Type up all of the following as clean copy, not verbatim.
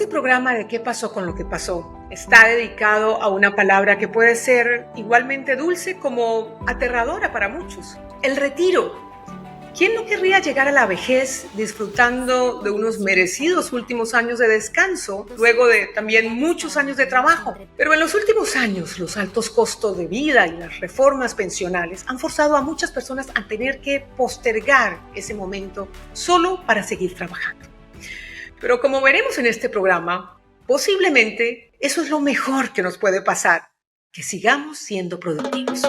Este programa de ¿Qué pasó con lo que pasó? Está dedicado a una palabra que puede ser igualmente dulce como aterradora para muchos. El retiro. ¿Quién no querría llegar a la vejez disfrutando de unos merecidos últimos años de descanso, luego de también muchos años de trabajo? Pero en los últimos años, los altos costos de vida y las reformas pensionales han forzado a muchas personas a tener que postergar ese momento solo para seguir trabajando. Pero como veremos en este programa, posiblemente eso es lo mejor que nos puede pasar, que sigamos siendo productivos.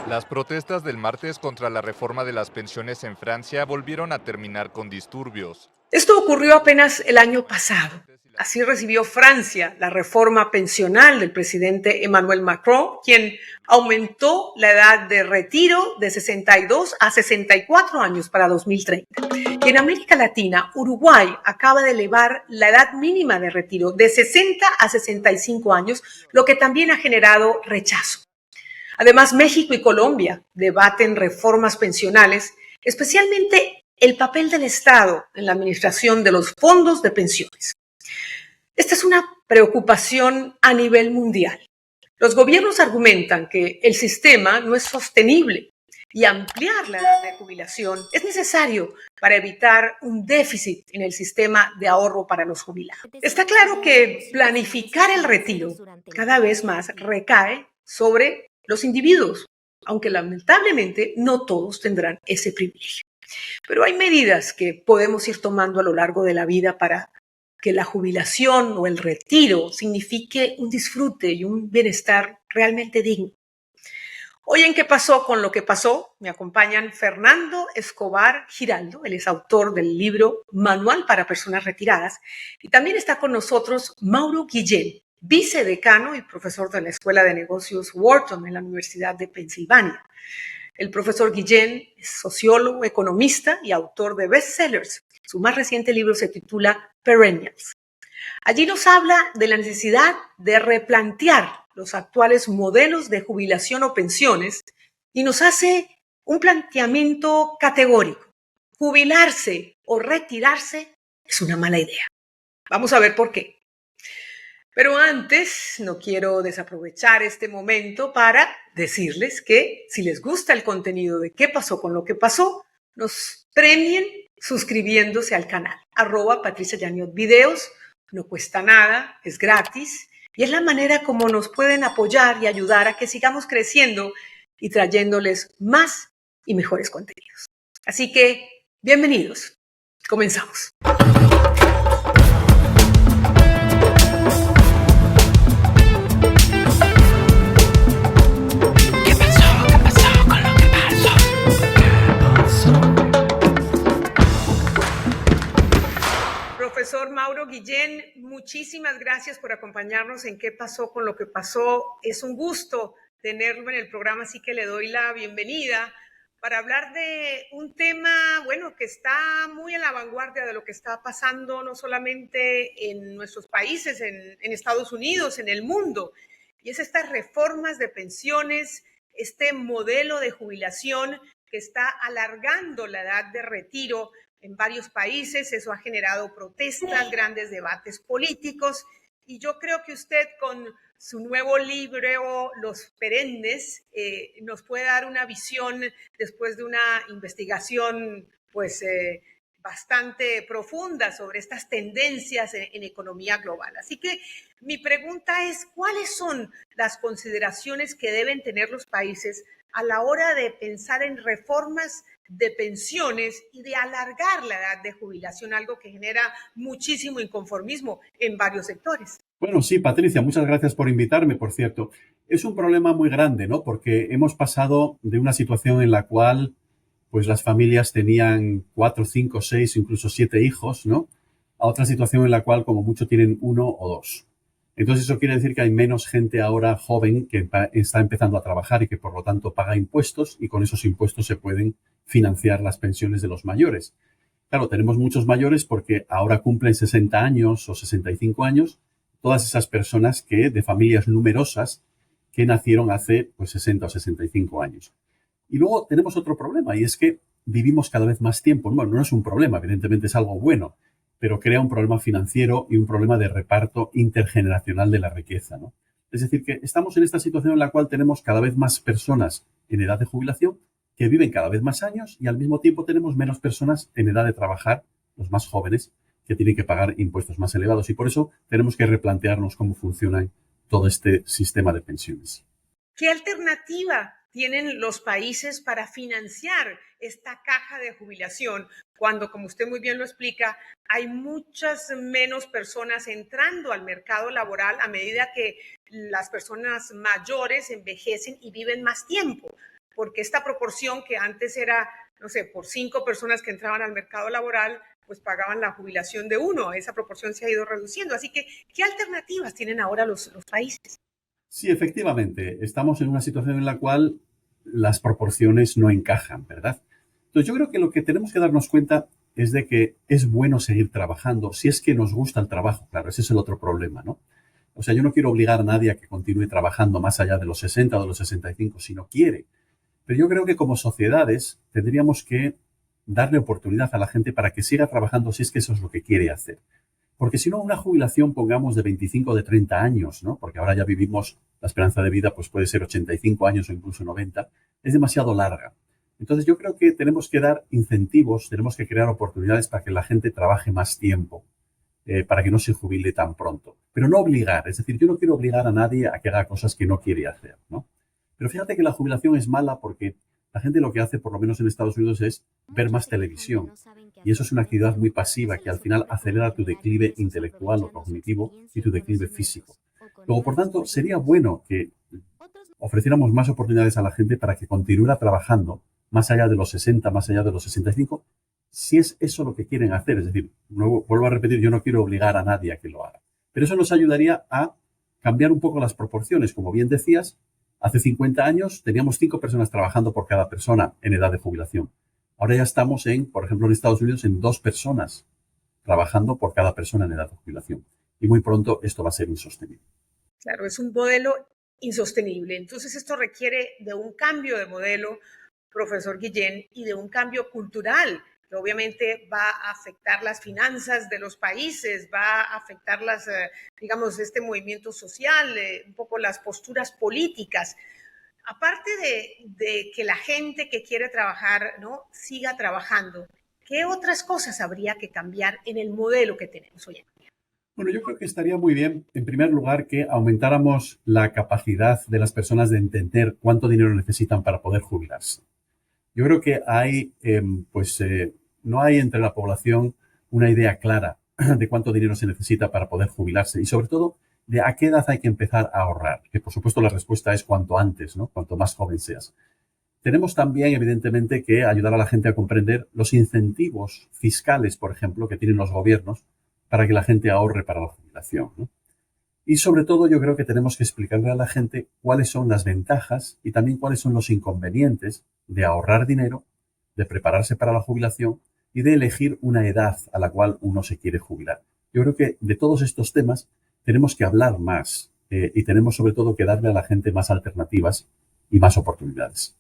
Las protestas del martes contra la reforma de las pensiones en Francia volvieron a terminar con disturbios. Esto ocurrió apenas el año pasado. Así recibió Francia la reforma pensional del presidente Emmanuel Macron, quien aumentó la edad de retiro de 62 a 64 años para 2030. Y en América Latina, Uruguay acaba de elevar la edad mínima de retiro de 60 a 65 años, lo que también ha generado rechazo. Además, México y Colombia debaten reformas pensionales, especialmente el papel del Estado en la administración de los fondos de pensiones. Esta es una preocupación a nivel mundial. Los gobiernos argumentan que el sistema no es sostenible y ampliar la edad de jubilación es necesario para evitar un déficit en el sistema de ahorro para los jubilados. Está claro que planificar el retiro cada vez más recae sobre los individuos, aunque lamentablemente no todos tendrán ese privilegio. Pero hay medidas que podemos ir tomando a lo largo de la vida para que la jubilación o el retiro signifique un disfrute y un bienestar realmente digno. Hoy en ¿Qué pasó con lo que pasó? Me acompañan Fernando Escobar Giraldo, él es autor del libro Manual para Personas Retiradas, y también está con nosotros Mauro Guillén, vicedecano y profesor de la Escuela de Negocios Wharton en la Universidad de Pensilvania. El profesor Guillén es sociólogo, economista y autor de bestsellers. Su más reciente libro se titula Perennials. Allí nos habla de la necesidad de replantear los actuales modelos de jubilación o pensiones y nos hace un planteamiento categórico. Jubilarse o retirarse es una mala idea. Vamos a ver por qué. Pero antes, no quiero desaprovechar este momento para decirles que si les gusta el contenido de ¿Qué pasó con lo que pasó? Nos premien suscribiéndose al canal. @PatriciaYaniotVideos. No cuesta nada, es gratis y es la manera como nos pueden apoyar y ayudar a que sigamos creciendo y trayéndoles más y mejores contenidos. Así que, bienvenidos. Comenzamos. Profesor Mauro Guillén, muchísimas gracias por acompañarnos en ¿Qué pasó con lo que pasó? Es un gusto tenerlo en el programa, así que le doy la bienvenida para hablar de un tema, bueno, que está muy en la vanguardia de lo que está pasando no solamente en nuestros países, en Estados Unidos, en el mundo, y es estas reformas de pensiones, este modelo de jubilación que está alargando la edad de retiro en varios países. Eso ha generado protestas, grandes debates políticos, y yo creo que usted con su nuevo libro, Los Perennes, nos puede dar una visión después de una investigación bastante profunda sobre estas tendencias en economía global. Así que mi pregunta es, ¿cuáles son las consideraciones que deben tener los países a la hora de pensar en reformas de pensiones y de alargar la edad de jubilación, algo que genera muchísimo inconformismo en varios sectores? Bueno, sí, Patricia, muchas gracias por invitarme, por cierto. Es un problema muy grande, ¿no? Porque hemos pasado de una situación en la cual pues las familias tenían 4, 5, 6, incluso 7 hijos, ¿no? A otra situación en la cual como mucho tienen 1 o 2. Entonces eso quiere decir que hay menos gente ahora joven que está empezando a trabajar y que por lo tanto paga impuestos, y con esos impuestos se pueden financiar las pensiones de los mayores. Claro, tenemos muchos mayores porque ahora cumplen 60 años o 65 años, todas esas personas de familias numerosas que nacieron hace 60 o 65 años. Y luego tenemos otro problema, y es que vivimos cada vez más tiempo. Bueno, no es un problema, evidentemente es algo bueno, pero crea un problema financiero y un problema de reparto intergeneracional de la riqueza, ¿no? Es decir, que estamos en esta situación en la cual tenemos cada vez más personas en edad de jubilación que viven cada vez más años y al mismo tiempo tenemos menos personas en edad de trabajar, los más jóvenes, que tienen que pagar impuestos más elevados. Y por eso tenemos que replantearnos cómo funciona todo este sistema de pensiones. ¿Qué alternativa tienen los países para financiar esta caja de jubilación cuando, como usted muy bien lo explica, hay muchas menos personas entrando al mercado laboral a medida que las personas mayores envejecen y viven más tiempo? Porque esta proporción que antes era, no sé, por 5 personas que entraban al mercado laboral, pues pagaban la jubilación de uno. Esa proporción se ha ido reduciendo. Así que, ¿qué alternativas tienen ahora los países? Sí, efectivamente, estamos en una situación en la cual las proporciones no encajan, ¿verdad? Entonces yo creo que lo que tenemos que darnos cuenta es de que es bueno seguir trabajando, si es que nos gusta el trabajo, claro, ese es el otro problema, ¿no? O sea, yo no quiero obligar a nadie a que continúe trabajando más allá de los 60 o de los 65 si no quiere, pero yo creo que como sociedades tendríamos que darle oportunidad a la gente para que siga trabajando si es que eso es lo que quiere hacer. Porque si no, una jubilación, pongamos, de 25 o de 30 años, ¿no? Porque ahora ya vivimos, la esperanza de vida pues puede ser 85 años o incluso 90, es demasiado larga. Entonces yo creo que tenemos que dar incentivos, tenemos que crear oportunidades para que la gente trabaje más tiempo, para que no se jubile tan pronto. Pero no obligar, es decir, yo no quiero obligar a nadie a que haga cosas que no quiere hacer, ¿no? Pero fíjate que la jubilación es mala porque la gente lo que hace, por lo menos en Estados Unidos, es ver más televisión. Y eso es una actividad muy pasiva que al final acelera tu declive intelectual o cognitivo y tu declive físico. Luego, por tanto, sería bueno que ofreciéramos más oportunidades a la gente para que continuara trabajando más allá de los 60, más allá de los 65, si es eso lo que quieren hacer. Es decir, vuelvo a repetir, yo no quiero obligar a nadie a que lo haga. Pero eso nos ayudaría a cambiar un poco las proporciones. Como bien decías, hace 50 años teníamos 5 personas trabajando por cada persona en edad de jubilación. Ahora ya estamos por ejemplo, en Estados Unidos, en 2 personas trabajando por cada persona en edad de jubilación. Y muy pronto esto va a ser insostenible. Claro, es un modelo insostenible. Entonces, esto requiere de un cambio de modelo, profesor Guillén, y de un cambio cultural, que obviamente va a afectar las finanzas de los países, va a afectar digamos, este movimiento social, un poco las posturas políticas. Aparte de que la gente que quiere trabajar, ¿no?, siga trabajando, ¿qué otras cosas habría que cambiar en el modelo que tenemos hoy en día? Bueno, yo creo que estaría muy bien, en primer lugar, que aumentáramos la capacidad de las personas de entender cuánto dinero necesitan para poder jubilarse. Yo creo que no hay entre la población una idea clara de cuánto dinero se necesita para poder jubilarse y sobre todo de a qué edad hay que empezar a ahorrar, que por supuesto la respuesta es cuanto antes, ¿no? Cuanto más joven seas. Tenemos también, evidentemente, que ayudar a la gente a comprender los incentivos fiscales, por ejemplo, que tienen los gobiernos para que la gente ahorre para la jubilación, ¿no? Y sobre todo yo creo que tenemos que explicarle a la gente cuáles son las ventajas y también cuáles son los inconvenientes de ahorrar dinero, de prepararse para la jubilación y de elegir una edad a la cual uno se quiere jubilar. Yo creo que de todos estos temas tenemos que hablar más y tenemos sobre todo que darle a la gente más alternativas y más oportunidades.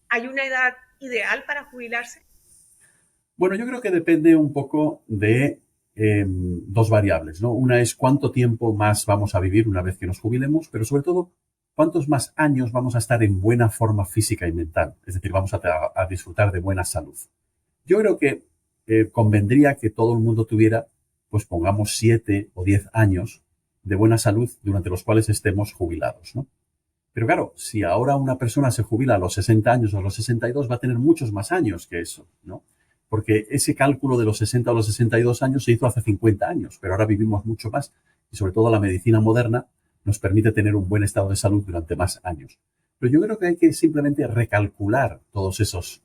¿Hay una edad ideal para jubilarse? Bueno, yo creo que depende un poco de 2 variables, ¿no? Una es cuánto tiempo más vamos a vivir una vez que nos jubilemos, pero sobre todo cuántos más años vamos a estar en buena forma física y mental. Es decir, vamos a disfrutar de buena salud. Yo creo que convendría que todo el mundo tuviera, pues pongamos 7 o 10 años de buena salud durante los cuales estemos jubilados, ¿no? Pero claro, si ahora una persona se jubila a los 60 años o a los 62, va a tener muchos más años que eso, ¿no? Porque ese cálculo de los 60 a los 62 años se hizo hace 50 años, pero ahora vivimos mucho más y sobre todo la medicina moderna nos permite tener un buen estado de salud durante más años. Pero yo creo que hay que simplemente recalcular todos esos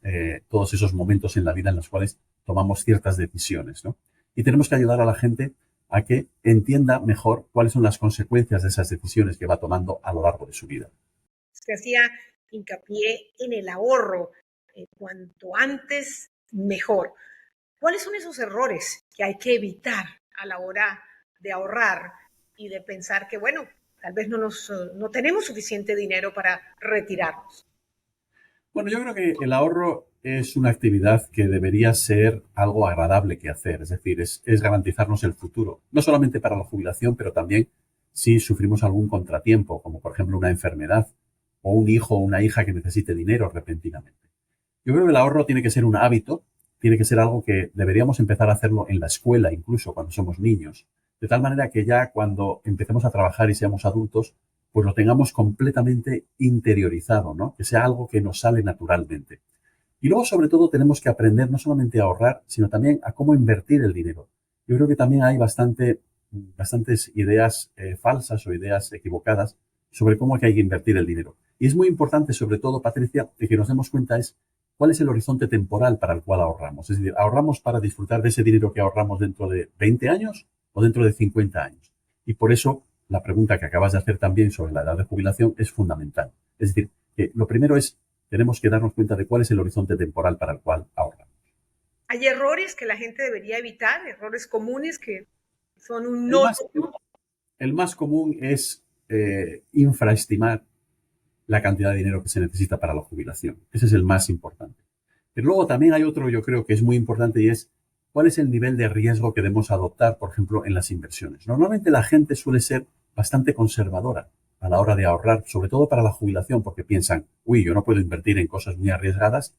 momentos en la vida en los cuales tomamos ciertas decisiones, ¿no? Y tenemos que ayudar a la gente a que entienda mejor cuáles son las consecuencias de esas decisiones que va tomando a lo largo de su vida. Se hacía hincapié en el ahorro, cuanto antes mejor. ¿Cuáles son esos errores que hay que evitar a la hora de ahorrar y de pensar que, bueno, tal vez no tenemos suficiente dinero para retirarnos? Bueno, yo creo que el ahorro es una actividad que debería ser algo agradable que hacer, es decir, es garantizarnos el futuro, no solamente para la jubilación, pero también si sufrimos algún contratiempo, como por ejemplo una enfermedad o un hijo o una hija que necesite dinero repentinamente. Yo creo que el ahorro tiene que ser un hábito, tiene que ser algo que deberíamos empezar a hacerlo en la escuela, incluso cuando somos niños, de tal manera que ya cuando empecemos a trabajar y seamos adultos, pues lo tengamos completamente interiorizado, ¿no? Que sea algo que nos sale naturalmente. Y luego, sobre todo, tenemos que aprender no solamente a ahorrar, sino también a cómo invertir el dinero. Yo creo que también hay bastantes ideas falsas o ideas equivocadas sobre cómo hay que invertir el dinero. Y es muy importante, sobre todo, Patricia, de que nos demos cuenta es cuál es el horizonte temporal para el cual ahorramos. Es decir, ¿ahorramos para disfrutar de ese dinero que ahorramos dentro de 20 años o dentro de 50 años? Y por eso la pregunta que acabas de hacer también sobre la edad de jubilación es fundamental. Es decir, que lo primero es tenemos que darnos cuenta de cuál es el horizonte temporal para el cual ahorramos. Hay errores que la gente debería evitar, errores comunes que son un El no. más, el más común es infraestimar la cantidad de dinero que se necesita para la jubilación. Ese es el más importante. Pero luego también hay otro, yo creo que es muy importante y es cuál es el nivel de riesgo que debemos adoptar, por ejemplo, en las inversiones. Normalmente la gente suele ser bastante conservadora a la hora de ahorrar, sobre todo para la jubilación, porque piensan, uy, yo no puedo invertir en cosas muy arriesgadas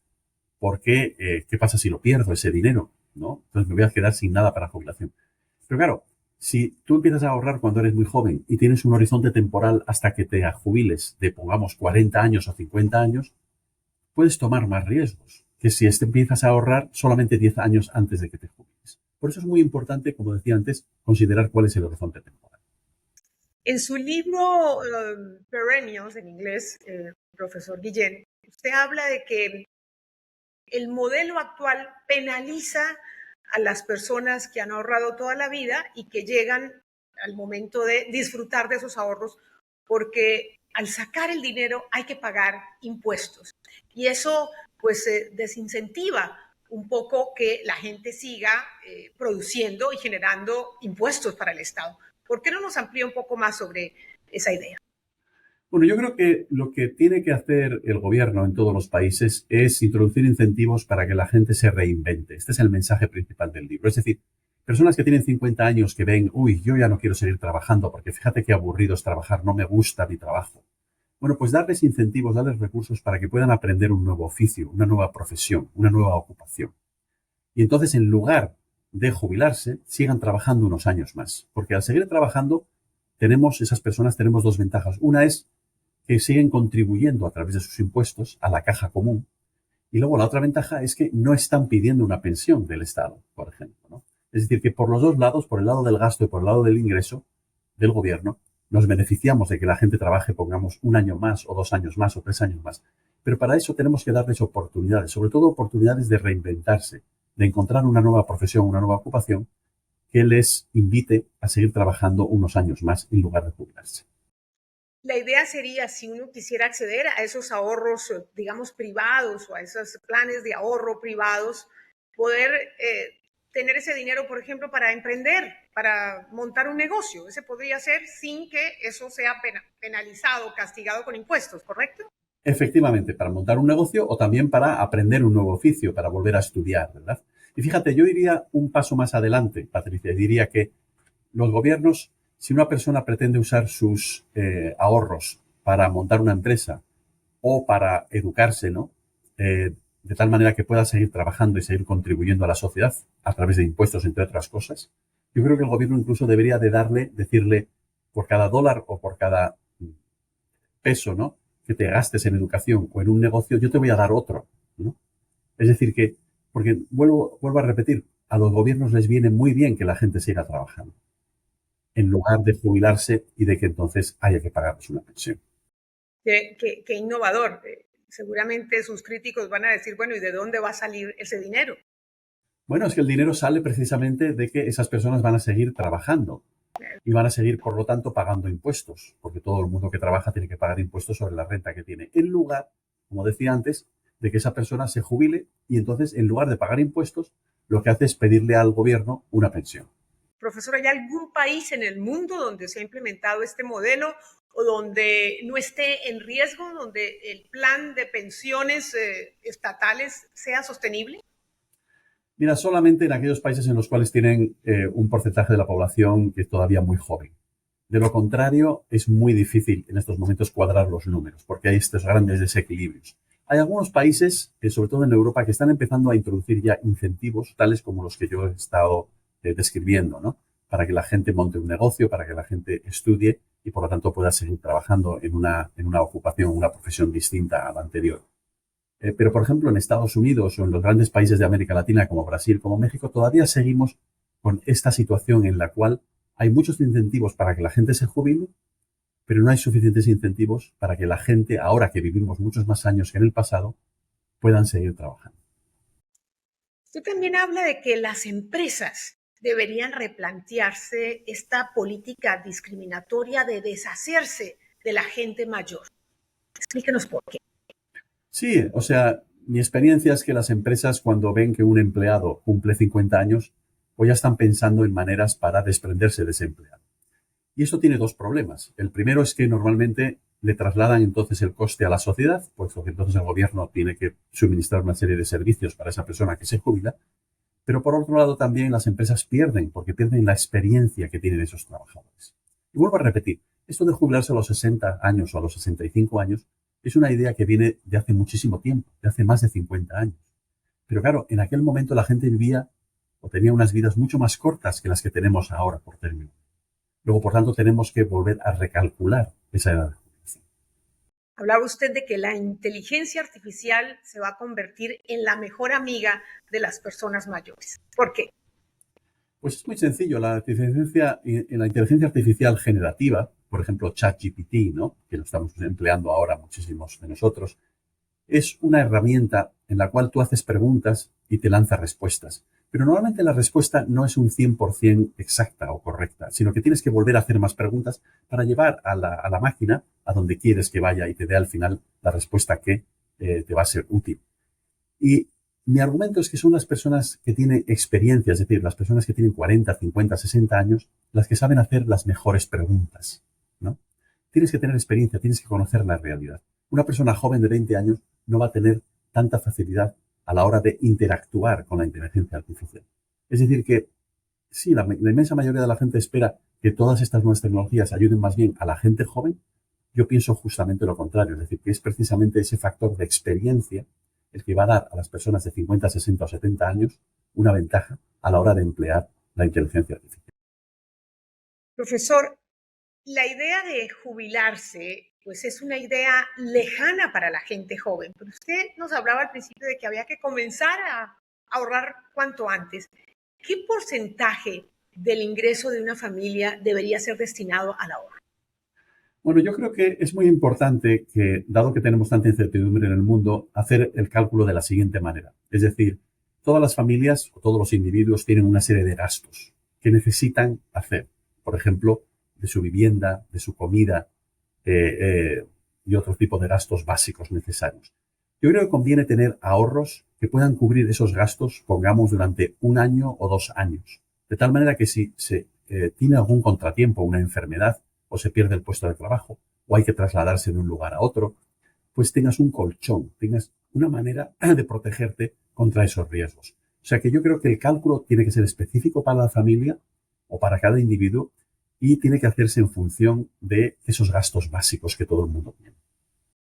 porque ¿qué pasa si lo pierdo ese dinero? ¿No? Entonces me voy a quedar sin nada para la jubilación. Pero claro, si tú empiezas a ahorrar cuando eres muy joven y tienes un horizonte temporal hasta que te jubiles de, pongamos, 40 años o 50 años, puedes tomar más riesgos que si empiezas a ahorrar solamente 10 años antes de que te jubiles. Por eso es muy importante, como decía antes, considerar cuál es el horizonte temporal. En su libro Perennials, en inglés, profesor Guillén, usted habla de que el modelo actual penaliza a las personas que han ahorrado toda la vida y que llegan al momento de disfrutar de esos ahorros, porque al sacar el dinero hay que pagar impuestos. Y eso pues desincentiva un poco que la gente siga produciendo y generando impuestos para el Estado. ¿Por qué no nos amplía un poco más sobre esa idea? Bueno, yo creo que lo que tiene que hacer el gobierno en todos los países es introducir incentivos para que la gente se reinvente. Este es el mensaje principal del libro. Es decir, personas que tienen 50 años que ven, uy, yo ya no quiero seguir trabajando porque fíjate qué aburrido es trabajar, no me gusta mi trabajo. Bueno, pues darles incentivos, darles recursos para que puedan aprender un nuevo oficio, una nueva profesión, una nueva ocupación. Y entonces, en lugar de jubilarse, sigan trabajando unos años más. Porque al seguir trabajando, esas personas tenemos dos ventajas. Una es que siguen contribuyendo a través de sus impuestos a la caja común. Y luego la otra ventaja es que no están pidiendo una pensión del Estado, por ejemplo, ¿no? Es decir, que por los dos lados, por el lado del gasto y por el lado del ingreso del gobierno, nos beneficiamos de que la gente trabaje, pongamos, un año más o 2 años más o 3 años más. Pero para eso tenemos que darles oportunidades, sobre todo oportunidades de reinventarse, de encontrar una nueva profesión, una nueva ocupación que les invite a seguir trabajando unos años más en lugar de jubilarse. La idea sería, si uno quisiera acceder a esos ahorros, digamos, privados o a esos planes de ahorro privados, poder tener ese dinero, por ejemplo, para emprender, para montar un negocio. Ese podría ser sin que eso sea penalizado, castigado con impuestos, ¿correcto? Efectivamente, para montar un negocio o también para aprender un nuevo oficio, para volver a estudiar, ¿verdad? Y fíjate, yo iría un paso más adelante, Patricia, y diría que los gobiernos, si una persona pretende usar sus ahorros para montar una empresa o para educarse, ¿no? De tal manera que pueda seguir trabajando y seguir contribuyendo a la sociedad a través de impuestos, entre otras cosas, yo creo que el gobierno incluso debería de decirle, por cada dólar o por cada peso, ¿no?, que te gastes en educación o en un negocio, yo te voy a dar otro, ¿no? Es decir, que, porque vuelvo a repetir, a los gobiernos les viene muy bien que la gente siga trabajando, en lugar de jubilarse y de que entonces haya que pagarles una pensión. Qué innovador. Seguramente sus críticos van a decir, bueno, ¿y de dónde va a salir ese dinero? Bueno, es que el dinero sale precisamente de que esas personas van a seguir trabajando y van a seguir, por lo tanto, pagando impuestos, porque todo el mundo que trabaja tiene que pagar impuestos sobre la renta que tiene, en lugar, como decía antes, de que esa persona se jubile y entonces, en lugar de pagar impuestos, lo que hace es pedirle al gobierno una pensión. Profesor, ¿hay algún país en el mundo donde se ha implementado este modelo o donde no esté en riesgo, donde el plan de pensiones estatales sea sostenible? Mira, solamente en aquellos países en los cuales tienen un porcentaje de la población que es todavía muy joven. De lo contrario, es muy difícil en estos momentos cuadrar los números, porque hay estos grandes desequilibrios. Hay algunos países, sobre todo en Europa, que están empezando a introducir ya incentivos, tales como los que yo he estado describiendo, ¿no? Para que la gente monte un negocio, para que la gente estudie y, por lo tanto, pueda seguir trabajando en una ocupación, una profesión distinta a la anterior. Pero, por ejemplo, en Estados Unidos o en los grandes países de América Latina, como Brasil, como México, todavía seguimos con esta situación en la cual hay muchos incentivos para que la gente se jubile, pero no hay suficientes incentivos para que la gente, ahora que vivimos muchos más años que en el pasado, puedan seguir trabajando. Usted también habla de que las empresas deberían replantearse esta política discriminatoria de deshacerse de la gente mayor. Explíquenos por qué. Sí, o sea, mi experiencia es que las empresas cuando ven que un empleado cumple 50 años, pues ya están pensando en maneras para desprenderse de ese empleado. Y eso tiene dos problemas. El primero es que normalmente le trasladan entonces el coste a la sociedad, puesto que entonces el gobierno tiene que suministrar una serie de servicios para esa persona que se jubila. Pero por otro lado también las empresas pierden, porque pierden la experiencia que tienen esos trabajadores. Y vuelvo a repetir, esto de jubilarse a los 60 años o a los 65 años es una idea que viene de hace muchísimo tiempo, de hace más de 50 años. Pero claro, en aquel momento la gente vivía o tenía unas vidas mucho más cortas que las que tenemos ahora por término. Luego, por tanto, tenemos que volver a recalcular esa edad de jubilación. Hablaba usted de que la inteligencia artificial se va a convertir en la mejor amiga de las personas mayores. ¿Por qué? Pues es muy sencillo. En la inteligencia artificial generativa, por ejemplo, ChatGPT, ¿no? Que lo estamos empleando ahora muchísimos de nosotros, es una herramienta en la cual tú haces preguntas y te lanza respuestas. Pero normalmente la respuesta no es un 100% exacta o correcta, sino que tienes que volver a hacer más preguntas para llevar a la máquina a donde quieres que vaya y te dé al final la respuesta que te va a ser útil. Y mi argumento es que son las personas que tienen experiencia, es decir, las personas que tienen 40, 50, 60 años, las que saben hacer las mejores preguntas, ¿no? Tienes que tener experiencia, tienes que conocer la realidad. Una persona joven de 20 años no va a tener tanta facilidad a la hora de interactuar con la inteligencia artificial. Es decir, que sí, la inmensa mayoría de la gente espera que todas estas nuevas tecnologías ayuden más bien a la gente joven. Yo pienso justamente lo contrario, es decir, que es precisamente ese factor de experiencia el que va a dar a las personas de 50, 60 o 70 años una ventaja a la hora de emplear la inteligencia artificial. Profesor, la idea de jubilarse, pues es una idea lejana para la gente joven, pero usted nos hablaba al principio de que había que comenzar a ahorrar cuanto antes. ¿Qué porcentaje del ingreso de una familia debería ser destinado al ahorro? Bueno, yo creo que es muy importante que, dado que tenemos tanta incertidumbre en el mundo, hacer el cálculo de la siguiente manera. Es decir, todas las familias o todos los individuos tienen una serie de gastos que necesitan hacer. Por ejemplo, de su vivienda, de su comida y otro tipo de gastos básicos necesarios. Yo creo que conviene tener ahorros que puedan cubrir esos gastos, pongamos, durante un año o 2 años. De tal manera que si se tiene algún contratiempo, una enfermedad, o se pierde el puesto de trabajo, o hay que trasladarse de un lugar a otro, pues tengas un colchón, tengas una manera de protegerte contra esos riesgos. O sea que yo creo que el cálculo tiene que ser específico para la familia o para cada individuo y tiene que hacerse en función de esos gastos básicos que todo el mundo tiene.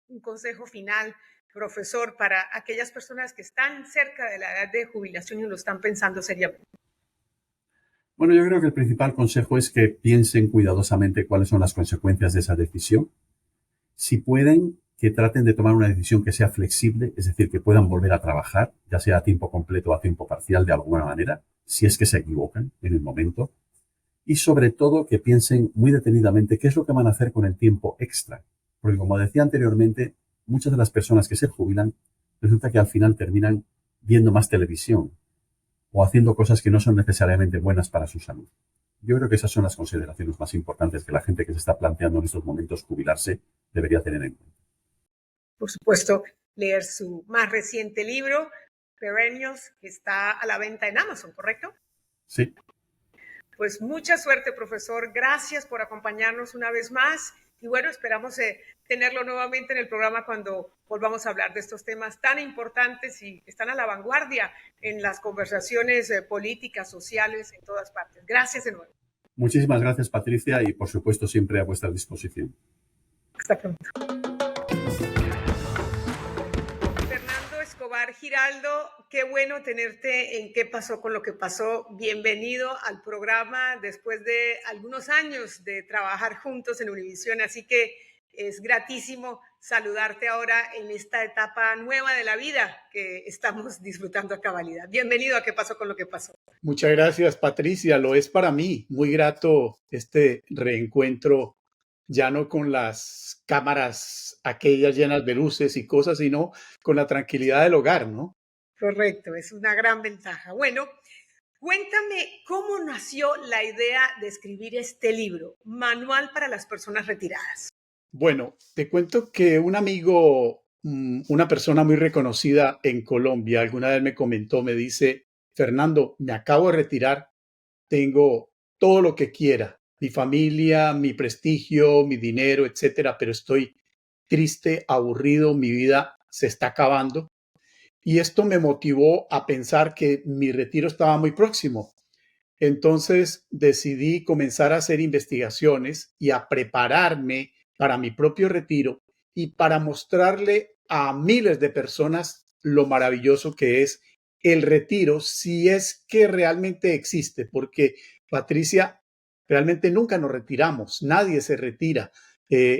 Un consejo final, profesor, para aquellas personas que están cerca de la edad de jubilación y lo están pensando seriamente. Bueno, yo creo que el principal consejo es que piensen cuidadosamente cuáles son las consecuencias de esa decisión. Si pueden, que traten de tomar una decisión que sea flexible, es decir, que puedan volver a trabajar, ya sea a tiempo completo o a tiempo parcial de alguna manera, si es que se equivocan en el momento. Y sobre todo que piensen muy detenidamente qué es lo que van a hacer con el tiempo extra. Porque como decía anteriormente, muchas de las personas que se jubilan resulta que al final terminan viendo más televisión o haciendo cosas que no son necesariamente buenas para su salud. Yo creo que esas son las consideraciones más importantes que la gente que se está planteando en estos momentos jubilarse debería tener en cuenta. Por supuesto, leer su más reciente libro, Perennials, que está a la venta en Amazon, ¿correcto? Sí. Pues mucha suerte, profesor. Gracias por acompañarnos una vez más Y bueno, esperamos tenerlo nuevamente en el programa cuando volvamos a hablar de estos temas tan importantes y están a la vanguardia en las conversaciones políticas, sociales, en todas partes. Gracias de nuevo. Muchísimas gracias, Patricia, y por supuesto siempre a vuestra disposición. Hasta pronto. Fernando Escobar Giraldo, qué bueno tenerte en ¿Qué pasó con lo que pasó? Bienvenido al programa después de algunos años de trabajar juntos en Univisión, así que es gratísimo saludarte ahora en esta etapa nueva de la vida que estamos disfrutando a cabalidad. Bienvenido a ¿Qué pasó con lo que pasó? Muchas gracias, Patricia. Lo es para mí. Muy grato este reencuentro, ya no con las cámaras aquellas llenas de luces y cosas, sino con la tranquilidad del hogar, ¿no? Correcto, es una gran ventaja. Bueno, cuéntame cómo nació la idea de escribir este libro, Manual para las Personas Retiradas. Bueno, te cuento que un amigo, una persona muy reconocida en Colombia, alguna vez me comentó, me dice, Fernando, me acabo de retirar, tengo todo lo que quiera, mi familia, mi prestigio, mi dinero, etcétera, pero estoy triste, aburrido, mi vida se está acabando. Y esto me motivó a pensar que mi retiro estaba muy próximo. Entonces decidí comenzar a hacer investigaciones y a prepararme para mi propio retiro y para mostrarle a miles de personas lo maravilloso que es el retiro, si es que realmente existe, porque Patricia, realmente nunca nos retiramos, nadie se retira.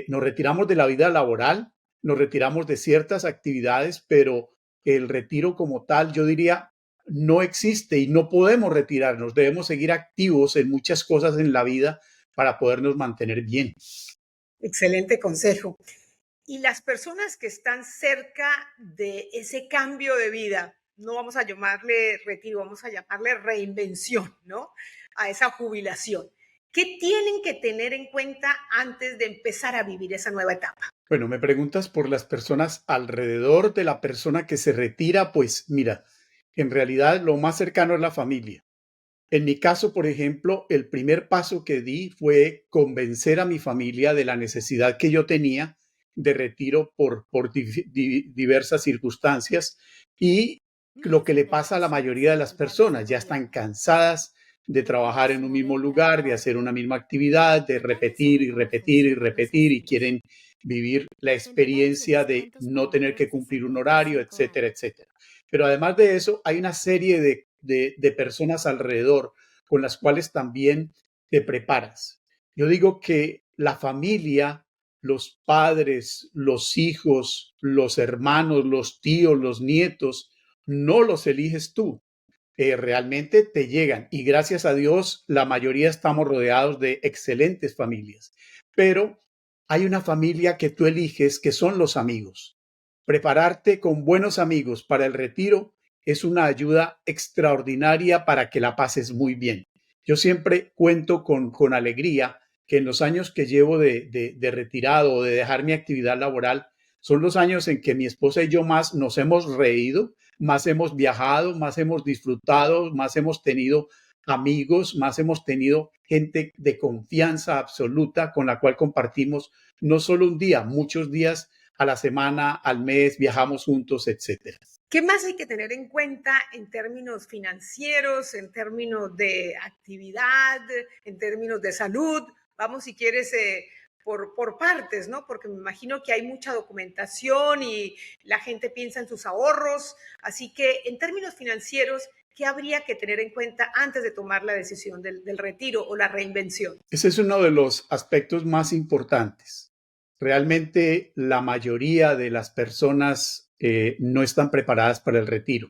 Nos retiramos de la vida laboral, nos retiramos de ciertas actividades, pero el retiro como tal, yo diría, no existe y no podemos retirarnos. Debemos seguir activos en muchas cosas en la vida para podernos mantener bien. Excelente consejo. Y las personas que están cerca de ese cambio de vida, no vamos a llamarle retiro, vamos a llamarle reinvención, ¿no? A esa jubilación. ¿Qué tienen que tener en cuenta antes de empezar a vivir esa nueva etapa? Bueno, me preguntas por las personas alrededor de la persona que se retira, pues mira, en realidad lo más cercano es la familia. En mi caso, por ejemplo, el primer paso que di fue convencer a mi familia de la necesidad que yo tenía de retiro por diversas circunstancias y lo que le pasa a la mayoría de las personas. Ya están cansadas de trabajar en un mismo lugar, de hacer una misma actividad, de repetir y repetir y repetir y quieren vivir la experiencia de no tener que cumplir un horario, etcétera, etcétera. Pero además de eso, hay una serie de personas alrededor con las cuales también te preparas. Yo digo que la familia, los padres, los hijos, los hermanos, los tíos, los nietos, no los eliges tú. Realmente te llegan y gracias a Dios la mayoría estamos rodeados de excelentes familias. Pero hay una familia que tú eliges que son los amigos. Prepararte con buenos amigos para el retiro es una ayuda extraordinaria para que la pases muy bien. Yo siempre cuento con alegría que en los años que llevo de retirado o de dejar mi actividad laboral, son los años en que mi esposa y yo más nos hemos reído, más hemos viajado, más hemos disfrutado, más hemos tenido amigos, más hemos tenido gente de confianza absoluta con la cual compartimos no solo un día, muchos días a la semana, al mes, viajamos juntos, etcétera. ¿Qué más hay que tener en cuenta en términos financieros, en términos de actividad, en términos de salud? Vamos, si quieres, por partes, ¿no? Porque me imagino que hay mucha documentación y la gente piensa en sus ahorros. Así que en términos financieros, ¿qué habría que tener en cuenta antes de tomar la decisión del retiro o la reinvención? Ese es uno de los aspectos más importantes. Realmente la mayoría de las personas no están preparadas para el retiro.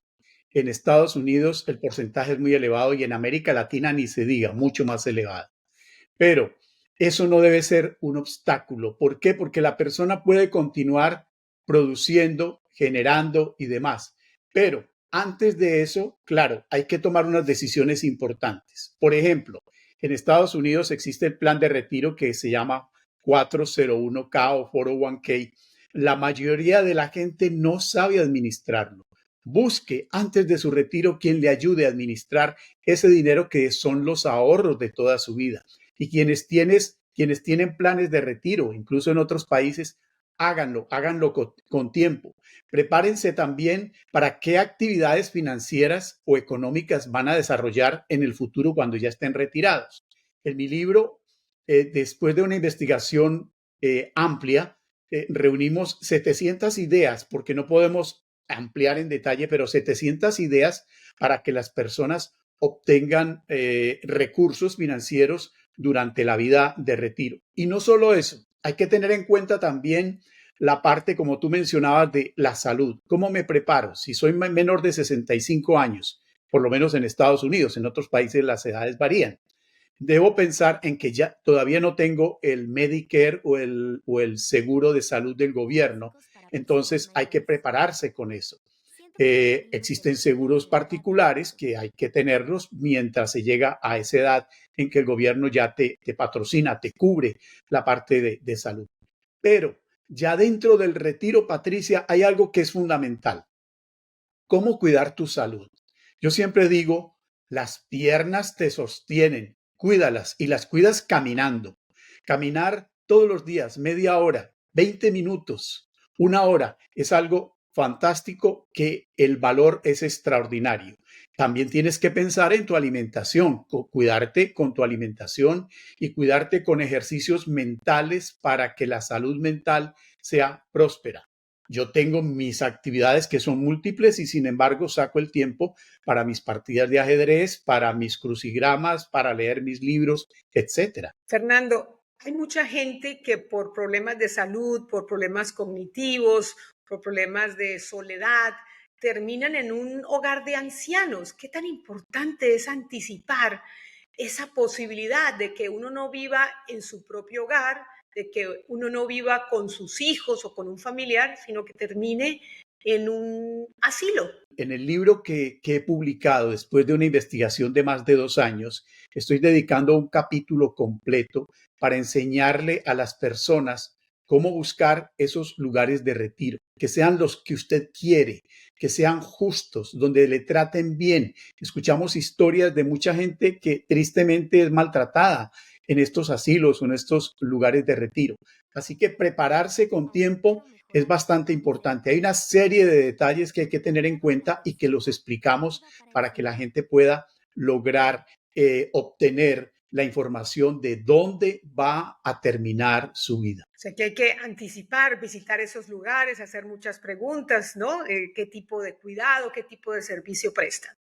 En Estados Unidos el porcentaje es muy elevado y en América Latina ni se diga, mucho más elevado. Pero eso no debe ser un obstáculo. ¿Por qué? Porque la persona puede continuar produciendo, generando y demás. Pero antes de eso, claro, hay que tomar unas decisiones importantes. Por ejemplo, en Estados Unidos existe el plan de retiro que se llama 401k o 401k. La mayoría de la gente no sabe administrarlo. Busque antes de su retiro quien le ayude a administrar ese dinero que son los ahorros de toda su vida. Y quienes tienes Quienes tienen planes de retiro, incluso en otros países, háganlo con tiempo. Prepárense también para qué actividades financieras o económicas van a desarrollar en el futuro cuando ya estén retirados. En mi libro, después de una investigación amplia, reunimos 700 ideas, porque no podemos ampliar en detalle, pero 700 ideas para que las personas obtengan recursos financieros durante la vida de retiro. Y no solo eso, hay que tener en cuenta también la parte, como tú mencionabas, de la salud. ¿Cómo me preparo? Si soy menor de 65 años, por lo menos en Estados Unidos, en otros países las edades varían. Debo pensar en que ya todavía no tengo el Medicare o el seguro de salud del gobierno, entonces hay que prepararse con eso. Existen seguros particulares que hay que tenerlos mientras se llega a esa edad en que el gobierno ya te patrocina, te cubre la parte de salud. Pero ya dentro del retiro, Patricia, hay algo que es fundamental. ¿Cómo cuidar tu salud? Yo siempre digo, las piernas te sostienen, cuídalas y las cuidas caminando. Caminar todos los días, media hora, 20 minutos, una hora, es algo fantástico que el valor es extraordinario. También tienes que pensar en tu alimentación, cuidarte con tu alimentación y cuidarte con ejercicios mentales para que la salud mental sea próspera. Yo tengo mis actividades que son múltiples y sin embargo saco el tiempo para mis partidas de ajedrez, para mis crucigramas, para leer mis libros, etcétera. Fernando, hay mucha gente que por problemas de salud, por problemas cognitivos, por problemas de soledad, terminan en un hogar de ancianos. ¿Qué tan importante es anticipar esa posibilidad de que uno no viva en su propio hogar, de que uno no viva con sus hijos o con un familiar, sino que termine en un asilo? En el libro que he publicado después de una investigación de más de 2 años, estoy dedicando un capítulo completo para enseñarle a las personas cómo buscar esos lugares de retiro, que sean los que usted quiere, que sean justos, donde le traten bien. Escuchamos historias de mucha gente que tristemente es maltratada en estos asilos o en estos lugares de retiro. Así que prepararse con tiempo es bastante importante. Hay una serie de detalles que hay que tener en cuenta y que los explicamos para que la gente pueda lograr obtener la información de dónde va a terminar su vida. O sea, que hay que anticipar, visitar esos lugares, hacer muchas preguntas, ¿no? ¿Qué tipo de cuidado, qué tipo de servicio prestan?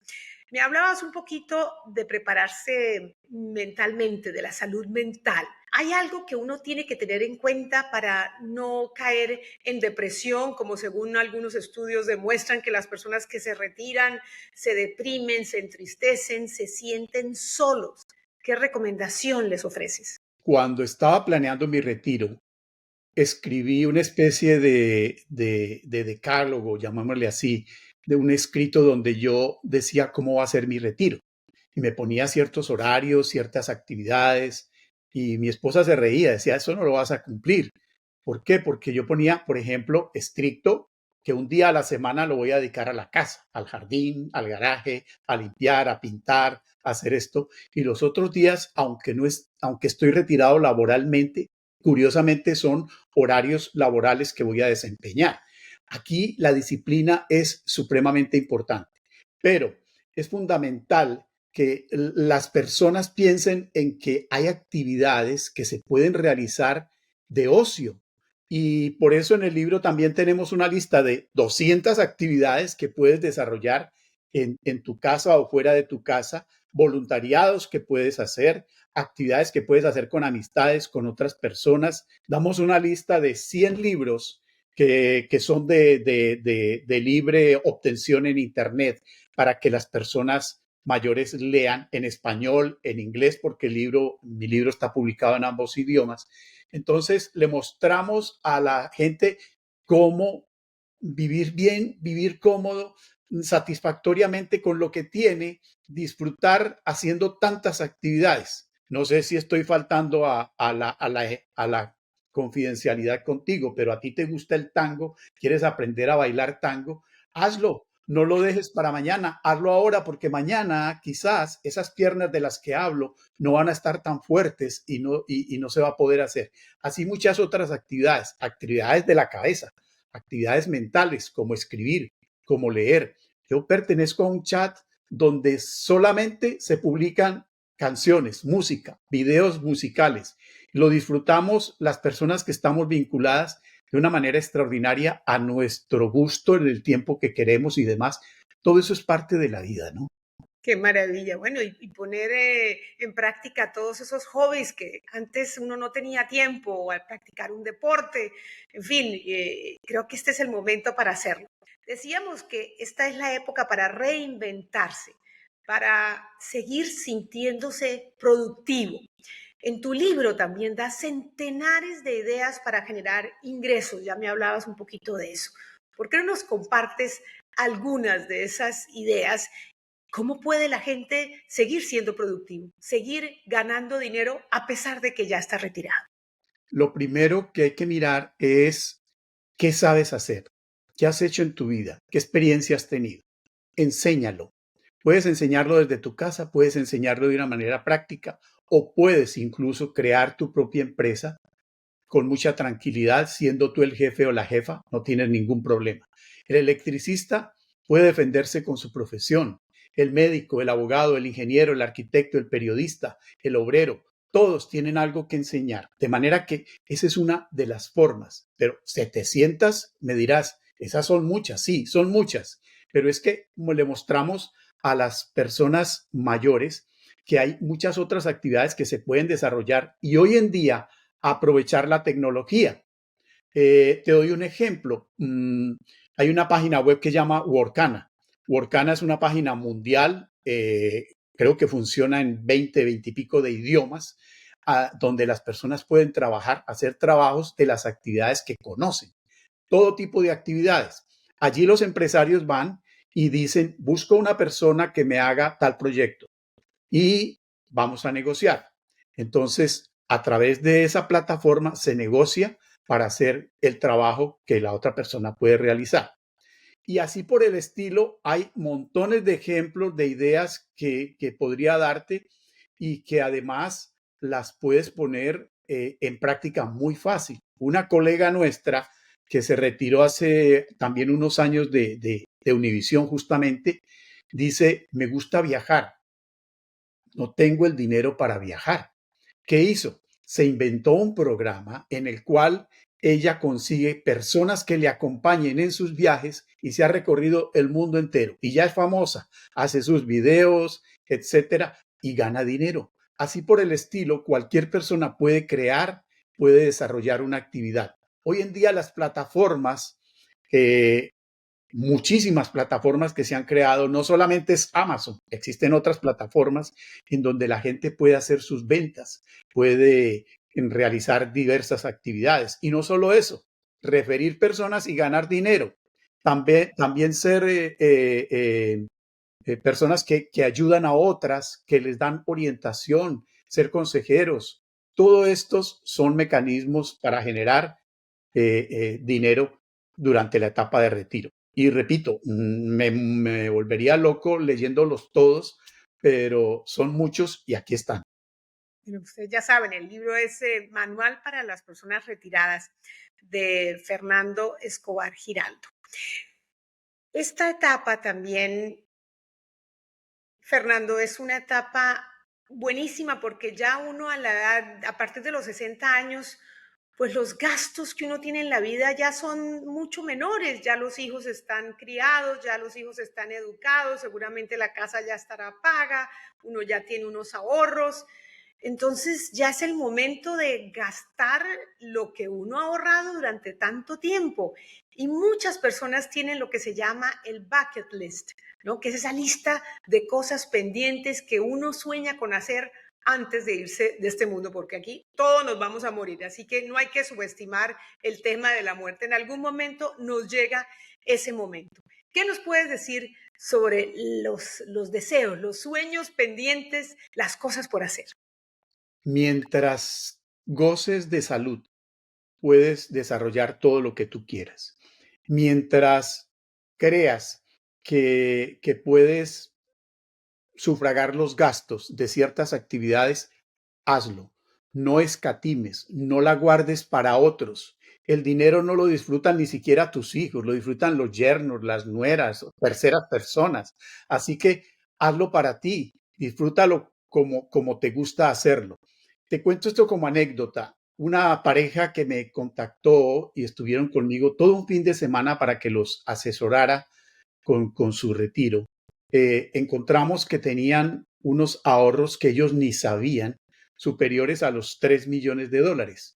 Me hablabas un poquito de prepararse mentalmente, de la salud mental. ¿Hay algo que uno tiene que tener en cuenta para no caer en depresión, como según algunos estudios demuestran que las personas que se retiran se deprimen, se entristecen, se sienten solos? ¿Qué recomendación les ofreces? Cuando estaba planeando mi retiro, escribí una especie de decálogo, llamémosle así, de un escrito donde yo decía cómo va a ser mi retiro. Y me ponía ciertos horarios, ciertas actividades, y mi esposa se reía, decía, eso no lo vas a cumplir. ¿Por qué? Porque yo ponía, por ejemplo, estricto, que un día a la semana lo voy a dedicar a la casa, al jardín, al garaje, a limpiar, a pintar, a hacer esto. Y los otros días, aunque estoy retirado laboralmente, curiosamente son horarios laborales que voy a desempeñar. Aquí la disciplina es supremamente importante, pero es fundamental que las personas piensen en que hay actividades que se pueden realizar de ocio. Y por eso en el libro también tenemos una lista de 200 actividades que puedes desarrollar en tu casa o fuera de tu casa, voluntariados que puedes hacer, actividades que puedes hacer con amistades, con otras personas. Damos una lista de 100 libros que son de libre obtención en Internet para que las personas mayores lean en español, en inglés, porque mi libro está publicado en ambos idiomas. Entonces, le mostramos a la gente cómo vivir bien, vivir cómodo, satisfactoriamente con lo que tiene, disfrutar haciendo tantas actividades. No sé si estoy faltando a la confidencialidad contigo, pero a ti te gusta el tango, quieres aprender a bailar tango, hazlo. No lo dejes para mañana, hazlo ahora porque mañana quizás esas piernas de las que hablo no van a estar tan fuertes y no se va a poder hacer. Así muchas otras actividades, actividades de la cabeza, actividades mentales como escribir, como leer. Yo pertenezco a un chat donde solamente se publican canciones, música, videos musicales. Lo disfrutamos las personas que estamos vinculadas de una manera extraordinaria a nuestro gusto en el tiempo que queremos y demás. Todo eso es parte de la vida, ¿no? Qué maravilla. Bueno, y poner en práctica todos esos hobbies que antes uno no tenía tiempo, o al practicar un deporte, en fin, creo que este es el momento para hacerlo. Decíamos que esta es la época para reinventarse, para seguir sintiéndose productivo. En tu libro también das centenares de ideas para generar ingresos, ya me hablabas un poquito de eso. ¿Por qué no nos compartes algunas de esas ideas? ¿Cómo puede la gente seguir siendo productivo, seguir ganando dinero a pesar de que ya está retirado? Lo primero que hay que mirar es qué sabes hacer, qué has hecho en tu vida, qué experiencia has tenido. Enséñalo. Puedes enseñarlo desde tu casa, puedes enseñarlo de una manera práctica o puedes incluso crear tu propia empresa con mucha tranquilidad, siendo tú el jefe o la jefa, no tienes ningún problema. El electricista puede defenderse con su profesión. El médico, el abogado, el ingeniero, el arquitecto, el periodista, el obrero, todos tienen algo que enseñar. De manera que esa es una de las formas. Pero 700, me dirás, esas son muchas, sí, son muchas. Pero es que como le mostramos a las personas mayores que hay muchas otras actividades que se pueden desarrollar y hoy en día aprovechar la tecnología. Te doy un ejemplo. Hay una página web que se llama Workana. Workana es una página mundial, creo que funciona en 20 y pico de idiomas, donde las personas pueden trabajar, hacer trabajos de las actividades que conocen, todo tipo de actividades. Allí los empresarios van y dicen, busco una persona que me haga tal proyecto y vamos a negociar. Entonces, a través de esa plataforma se negocia para hacer el trabajo que la otra persona puede realizar. Y así por el estilo, hay montones de ejemplos de ideas que podría darte y que además las puedes poner en práctica muy fácil. Una colega nuestra que se retiró hace también unos años de Univisión justamente, dice, me gusta viajar, no tengo el dinero para viajar. ¿Qué hizo? Se inventó un programa en el cual ella consigue personas que le acompañen en sus viajes y se ha recorrido el mundo entero y ya es famosa, hace sus videos, etcétera, y gana dinero. Así por el estilo, cualquier persona puede crear, puede desarrollar una actividad. Hoy en día las plataformas eh, muchísimas plataformas que se han creado, no solamente es Amazon, existen otras plataformas en donde la gente puede hacer sus ventas, puede realizar diversas actividades. Y no solo eso, referir personas y ganar dinero. También ser personas que ayudan a otras, que les dan orientación, ser consejeros. Todos estos son mecanismos para generar dinero durante la etapa de retiro. Y repito, me volvería loco leyéndolos todos, pero son muchos y aquí están. Bueno, ustedes ya saben, el libro es Manual para las personas retiradas de Fernando Escobar Giraldo. Esta etapa también, Fernando, es una etapa buenísima porque ya uno a la edad, a partir de los 60 años, pues los gastos que uno tiene en la vida ya son mucho menores, ya los hijos están criados, ya los hijos están educados, seguramente la casa ya estará paga, uno ya tiene unos ahorros, entonces ya es el momento de gastar lo que uno ha ahorrado durante tanto tiempo. Y muchas personas tienen lo que se llama el bucket list, ¿no? Que es esa lista de cosas pendientes que uno sueña con hacer antes de irse de este mundo, porque aquí todos nos vamos a morir, así que no hay que subestimar el tema de la muerte. En algún momento nos llega ese momento. ¿Qué nos puedes decir sobre los deseos, los sueños pendientes, las cosas por hacer? Mientras goces de salud, puedes desarrollar todo lo que tú quieras. Mientras creas que puedes sufragar los gastos de ciertas actividades, hazlo. No escatimes, no la guardes para otros. El dinero no lo disfrutan ni siquiera tus hijos, lo disfrutan los yernos, las nueras, terceras personas. Así que hazlo para ti, disfrútalo como te gusta hacerlo. Te cuento esto como anécdota. Una pareja que me contactó y estuvieron conmigo todo un fin de semana para que los asesorara con su retiro. Encontramos que tenían unos ahorros que ellos ni sabían, superiores a los $3 millones.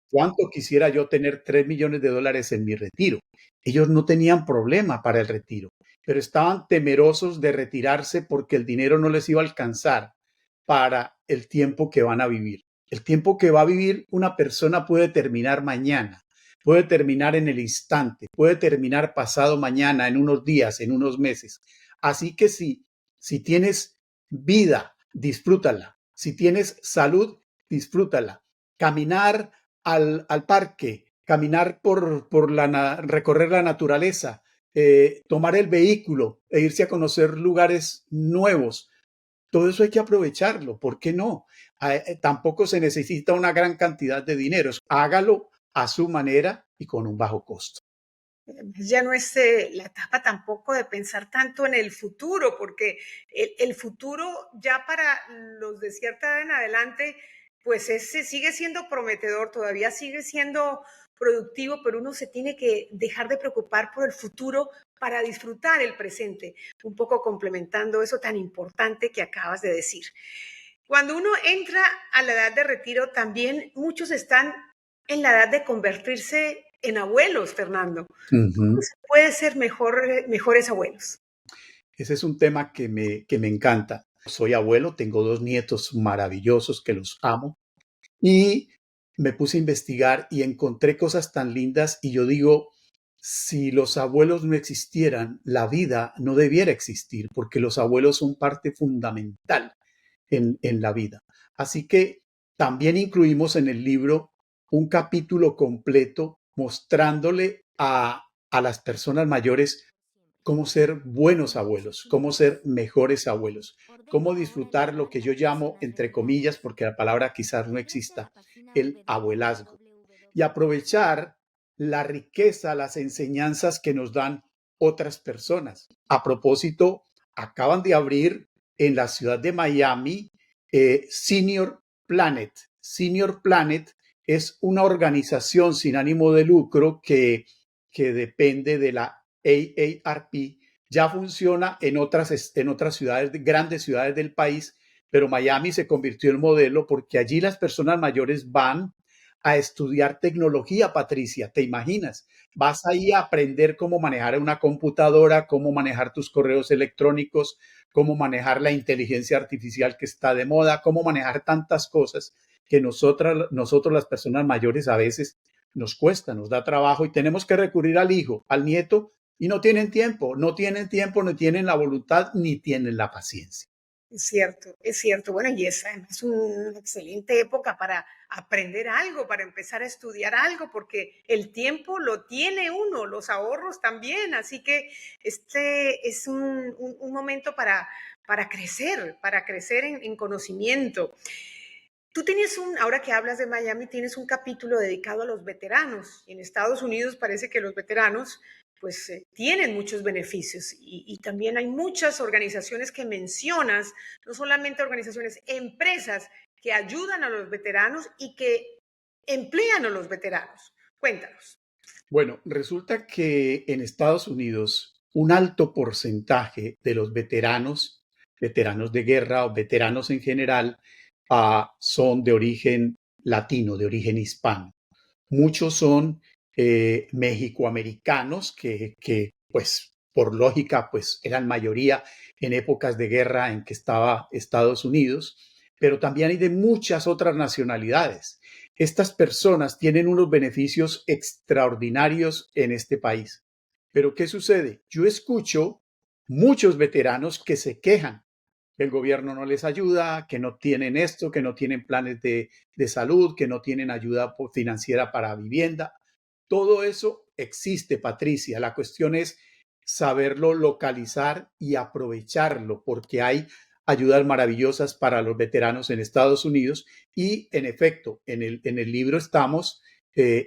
¿Cuánto quisiera yo tener $3 millones en mi retiro? Ellos no tenían problema para el retiro, pero estaban temerosos de retirarse porque el dinero no les iba a alcanzar para el tiempo que van a vivir. El tiempo que va a vivir una persona puede terminar mañana, puede terminar en el instante, puede terminar pasado mañana, en unos días, en unos meses. Así que si tienes vida, disfrútala. Si tienes salud, disfrútala. Caminar al parque, caminar recorrer la naturaleza, tomar el vehículo e irse a conocer lugares nuevos. Todo eso hay que aprovecharlo. ¿Por qué no? Tampoco se necesita una gran cantidad de dinero. Hágalo a su manera y con un bajo costo. Ya no es la etapa tampoco de pensar tanto en el futuro, porque el futuro ya para los de cierta edad en adelante, pues ese sigue siendo prometedor, todavía sigue siendo productivo, pero uno se tiene que dejar de preocupar por el futuro para disfrutar el presente, un poco complementando eso tan importante que acabas de decir. Cuando uno entra a la edad de retiro, también muchos están en la edad de convertirse en abuelos, Fernando. ¿Cómo se puede ser mejores abuelos? Ese es un tema que me encanta. Soy abuelo, tengo 2 nietos maravillosos que los amo y me puse a investigar y encontré cosas tan lindas y yo digo, si los abuelos no existieran, la vida no debiera existir porque los abuelos son parte fundamental en la vida. Así que también incluimos en el libro un capítulo completo mostrándole a las personas mayores cómo ser buenos abuelos, cómo ser mejores abuelos, cómo disfrutar lo que yo llamo, entre comillas, porque la palabra quizás no exista, el abuelazgo. Y aprovechar la riqueza, las enseñanzas que nos dan otras personas. A propósito, acaban de abrir en la ciudad de Miami Senior Planet. Senior Planet es una organización sin ánimo de lucro que depende de la AARP, ya funciona en otras ciudades, grandes ciudades del país, pero Miami se convirtió en modelo porque allí las personas mayores van a estudiar tecnología, Patricia, ¿te imaginas? Vas ahí a aprender cómo manejar una computadora, cómo manejar tus correos electrónicos, cómo manejar la inteligencia artificial que está de moda, cómo manejar tantas cosas que nosotros las personas mayores a veces nos cuesta, nos da trabajo y tenemos que recurrir al hijo, al nieto y no tienen tiempo, no tienen la voluntad ni tienen la paciencia. Es cierto, es cierto. Bueno, y esa es una excelente época para aprender algo, para empezar a estudiar algo, porque el tiempo lo tiene uno, los ahorros también. Así que este es un momento para crecer en conocimiento. Tú tienes ahora que hablas de Miami, tienes un capítulo dedicado a los veteranos. En Estados Unidos parece que los veteranos pues tienen muchos beneficios y también hay muchas organizaciones que mencionas, no solamente organizaciones, empresas que ayudan a los veteranos y que emplean a los veteranos. Cuéntanos. Bueno, resulta que en Estados Unidos un alto porcentaje de los veteranos de guerra o veteranos en general, son de origen latino, de origen hispano. Muchos son mexicoamericanos que, pues, por lógica, pues eran mayoría en épocas de guerra en que estaba Estados Unidos, pero también hay de muchas otras nacionalidades. Estas personas tienen unos beneficios extraordinarios en este país. Pero ¿qué sucede? Yo escucho muchos veteranos que se quejan que el gobierno no les ayuda, que no tienen esto, que no tienen planes de salud, que no tienen ayuda financiera para vivienda. Todo eso existe, Patricia. La cuestión es saberlo localizar y aprovecharlo, porque hay ayudas maravillosas para los veteranos en Estados Unidos y en efecto, en el libro estamos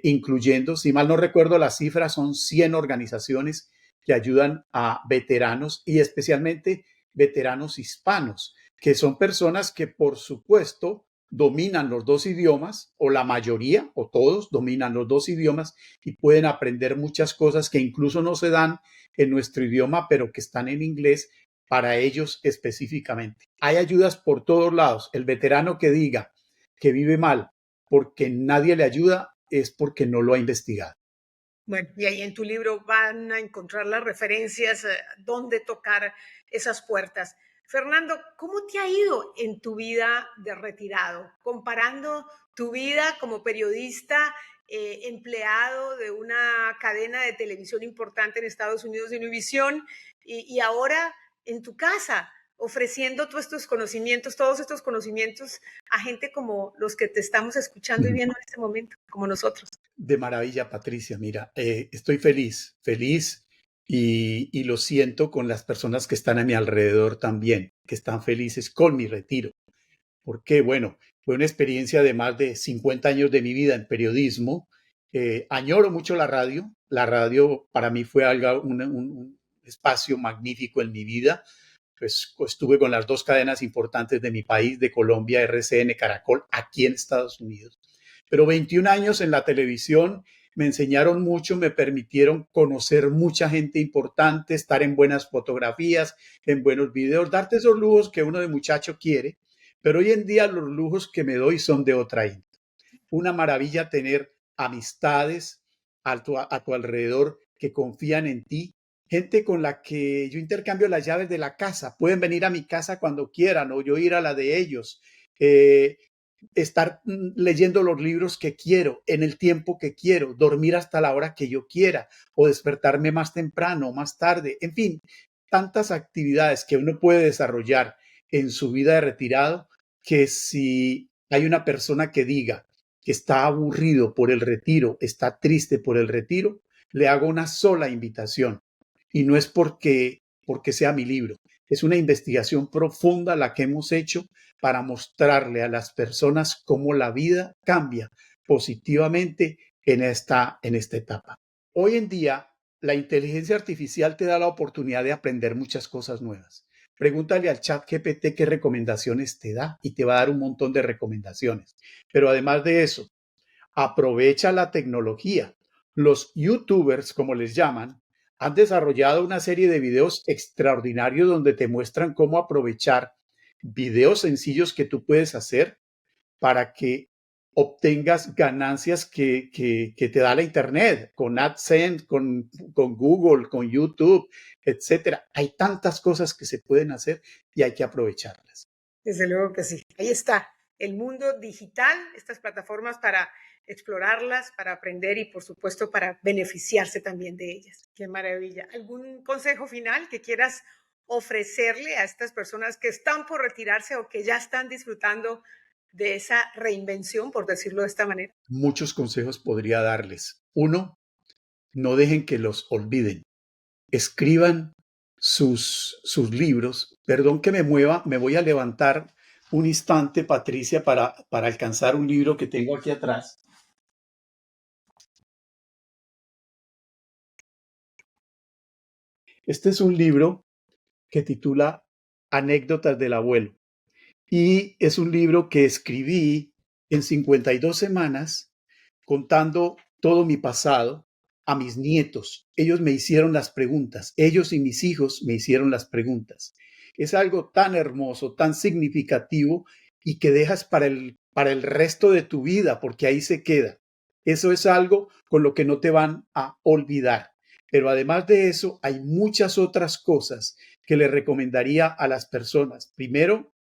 incluyendo, si mal no recuerdo las cifras, son 100 organizaciones que ayudan a veteranos y especialmente veteranos hispanos, que son personas que por supuesto dominan los dos idiomas, o la mayoría, o todos dominan los dos idiomas y pueden aprender muchas cosas que incluso no se dan en nuestro idioma, pero que están en inglés para ellos específicamente. Hay ayudas por todos lados. El veterano que diga que vive mal porque nadie le ayuda es porque no lo ha investigado. Bueno, y ahí en tu libro van a encontrar las referencias, dónde tocar esas puertas. Fernando, ¿cómo te ha ido en tu vida de retirado? Comparando tu vida como periodista, empleado de una cadena de televisión importante en Estados Unidos, de Univisión, y ahora en tu casa, ofreciendo todos estos conocimientos a gente como los que te estamos escuchando y viendo en este momento, como nosotros. De maravilla, Patricia. Mira, estoy feliz y lo siento con las personas que están a mi alrededor también, que están felices con mi retiro. Porque, bueno, fue una experiencia de más de 50 años de mi vida en periodismo. Añoro mucho la radio. La radio para mí fue algo, un espacio magnífico en mi vida. Pues estuve con las dos cadenas importantes de mi país, de Colombia, RCN, Caracol, aquí en Estados Unidos. Pero 21 años en la televisión me enseñaron mucho, me permitieron conocer mucha gente importante, estar en buenas fotografías, en buenos videos, darte esos lujos que uno de muchacho quiere. Pero hoy en día los lujos que me doy son de otra índole. Una maravilla tener amistades a tu alrededor que confían en ti, gente con la que yo intercambio las llaves de la casa, pueden venir a mi casa cuando quieran o yo ir a la de ellos, eh, estar leyendo los libros que quiero, en el tiempo que quiero, dormir hasta la hora que yo quiera o despertarme más temprano, más tarde, en fin, tantas actividades que uno puede desarrollar en su vida de retirado que si hay una persona que diga que está aburrido por el retiro, está triste por el retiro, le hago una sola invitación. Y no es porque sea mi libro, es una investigación profunda la que hemos hecho para mostrarle a las personas cómo la vida cambia positivamente en esta etapa. Hoy en día, la inteligencia artificial te da la oportunidad de aprender muchas cosas nuevas. Pregúntale al chat GPT qué recomendaciones te da y te va a dar un montón de recomendaciones. Pero además de eso, aprovecha la tecnología. Los youtubers, como les llaman, han desarrollado una serie de videos extraordinarios donde te muestran cómo aprovechar videos sencillos que tú puedes hacer para que obtengas ganancias que te da la Internet, con AdSense, con Google, con YouTube, etcétera. Hay tantas cosas que se pueden hacer y hay que aprovecharlas. Desde luego que sí. Ahí está el mundo digital, estas plataformas para explorarlas, para aprender y por supuesto para beneficiarse también de ellas. Qué maravilla. ¿Algún consejo final que quieras ofrecerle a estas personas que están por retirarse o que ya están disfrutando de esa reinvención, por decirlo de esta manera? Muchos consejos podría darles. Uno, no dejen que los olviden. Escriban sus libros. Perdón que me mueva, me voy a levantar un instante, Patricia, para alcanzar un libro que tengo aquí atrás. Este es un libro que titula Anécdotas del abuelo y es un libro que escribí en 52 semanas contando todo mi pasado a mis nietos. Ellos me hicieron las preguntas, ellos y mis hijos me hicieron las preguntas. Es algo tan hermoso, tan significativo y que dejas para el resto de tu vida porque ahí se queda. Eso es algo con lo que no te van a olvidar. Pero además de eso, hay muchas otras cosas que le recomendaría a las personas. Primero,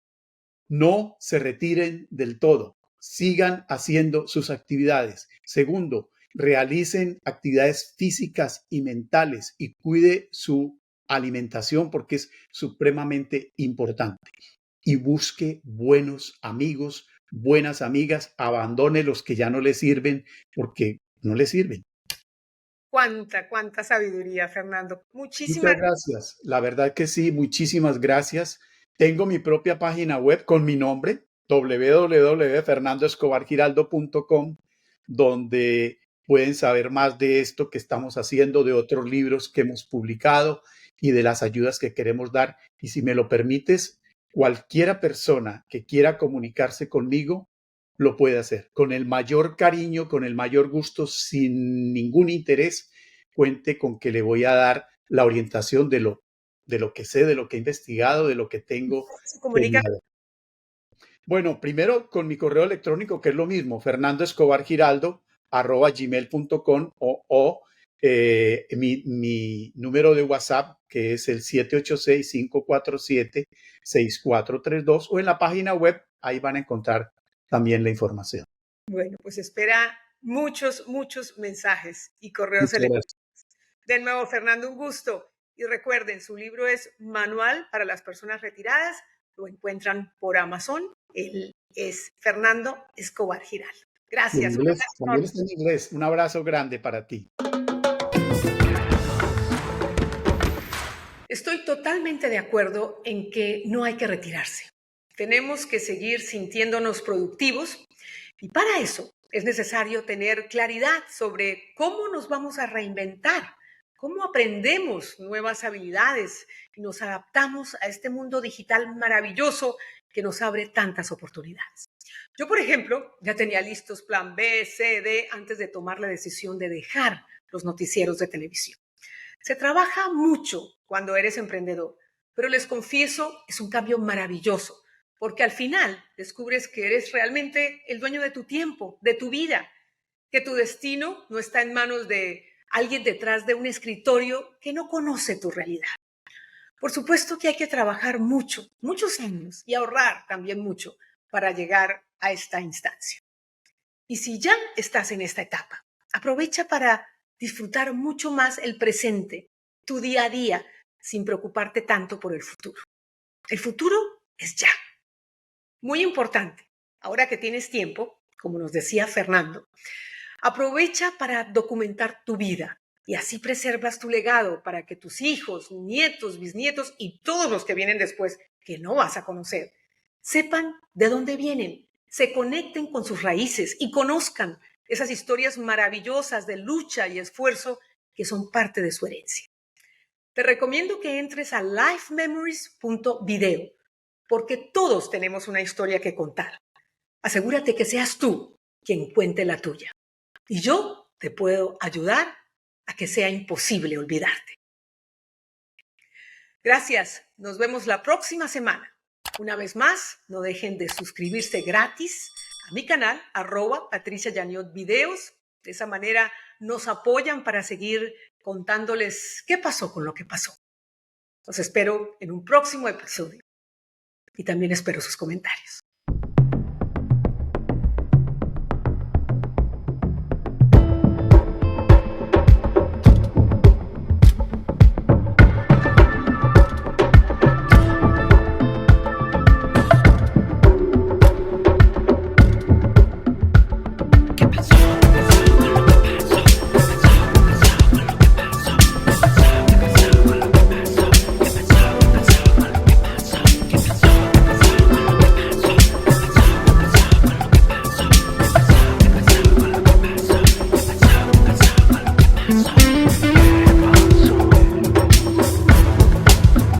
no se retiren del todo, sigan haciendo sus actividades. Segundo, realicen actividades físicas y mentales y cuide su alimentación porque es supremamente importante. Y busque buenos amigos, buenas amigas, abandone los que ya no le sirven porque no le sirven. Cuánta sabiduría, Fernando. Muchísimas Muchas gracias. La verdad que sí, muchísimas gracias. Tengo mi propia página web con mi nombre, www.fernandoescobargiraldo.com, donde pueden saber más de esto que estamos haciendo, de otros libros que hemos publicado y de las ayudas que queremos dar. Y si me lo permites, cualquiera persona que quiera comunicarse conmigo lo puede hacer con el mayor cariño, con el mayor gusto, sin ningún interés. Cuente con que le voy a dar la orientación de lo que sé, de lo que he investigado, de lo que tengo se comunican. planeado. Bueno, primero con mi correo electrónico, que es lo mismo, fernandoescobargiraldo@gmail.com o mi número de WhatsApp, que es el 786-547-6432, o en la página web, ahí van a encontrar también la información. Bueno, pues espera muchos mensajes y correos Muchas electrónicos. gracias. De nuevo, Fernando, un gusto. Y recuerden, su libro es Manual para las personas retiradas. Lo encuentran por Amazon. Él es Fernando Escobar Giraldo. En Gracias. inglés, también está en inglés. Un abrazo grande para ti. Estoy totalmente de acuerdo en que no hay que retirarse. Tenemos que seguir sintiéndonos productivos y para eso es necesario tener claridad sobre cómo nos vamos a reinventar, cómo aprendemos nuevas habilidades y nos adaptamos a este mundo digital maravilloso que nos abre tantas oportunidades. Yo, por ejemplo, ya tenía listos plan B, C, D antes de tomar la decisión de dejar los noticieros de televisión. Se trabaja mucho cuando eres emprendedor, pero les confieso, es un cambio maravilloso, porque al final descubres que eres realmente el dueño de tu tiempo, de tu vida, que tu destino no está en manos de alguien detrás de un escritorio que no conoce tu realidad. Por supuesto que hay que trabajar mucho, muchos años y ahorrar también mucho para llegar a esta instancia. Y si ya estás en esta etapa, aprovecha para disfrutar mucho más el presente, tu día a día, sin preocuparte tanto por el futuro. El futuro es ya. Muy importante, ahora que tienes tiempo, como nos decía Fernando, aprovecha para documentar tu vida y así preservas tu legado para que tus hijos, nietos, bisnietos y todos los que vienen después, que no vas a conocer, sepan de dónde vienen, se conecten con sus raíces y conozcan esas historias maravillosas de lucha y esfuerzo que son parte de su herencia. Te recomiendo que entres a lifememories.video porque todos tenemos una historia que contar. Asegúrate que seas tú quien cuente la tuya. Y yo te puedo ayudar a que sea imposible olvidarte. Gracias. Nos vemos la próxima semana. Una vez más, no dejen de suscribirse gratis a mi canal, @PatriciaYaniotVideos. De esa manera nos apoyan para seguir contándoles qué pasó con lo que pasó. Los espero en un próximo episodio. Y también espero sus comentarios.